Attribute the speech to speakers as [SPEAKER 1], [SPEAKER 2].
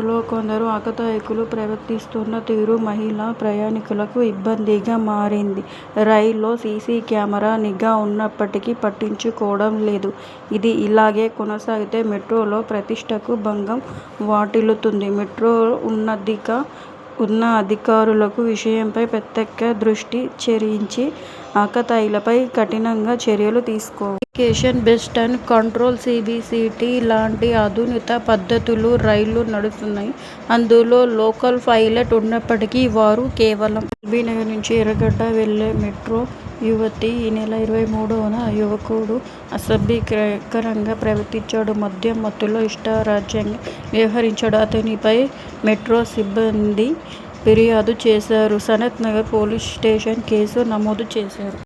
[SPEAKER 1] మెట్రోలో కొందరు ఆకతాయికులు ప్రవర్తిస్తున్న తీరు మహిళా ప్రయాణికులకు ఇబ్బందిగా మారింది. రైల్లో సీసీ కెమెరా నిఘా ఉన్నప్పటికీ పట్టించుకోవడం లేదు. ఇది ఇలాగే కొనసాగితే మెట్రోలో ప్రతిష్టకు భంగం వాటిల్లుతుంది. మెట్రో ఉన్న అధికారులకు విషయంపై ప్రత్యేక దృష్టి సారించి ఆకతాయిలపై కఠినంగా చర్యలు తీసుకోవాలి. కమ్యూనికేషన్ బేస్డ్ కంట్రోల్ (సీబీసీటీ) లాంటి ఆధునిక పద్ధతులు రైళ్లు నడుపుతున్నాయి. అందులో లోకల్ పైలట్ ఉన్నప్పటికీ వారు కేవలం ఎల్బీనగర్ నుంచి ఎర్రగడ్డ వెళ్లే మెట్రో యువతి ఈ నెల 23న యువకుడు అసభ్యకరంగా ప్రవర్తించాడు. మద్యం మత్తులో ఇష్టారాజ్యంగా వ్యవహరించాడు. అతనిపై మెట్రో సిబ్బంది ఫిర్యాదు చేశారు. సనత్ నగర్ పోలీస్ స్టేషన్లో కేసు నమోదు చేశారు.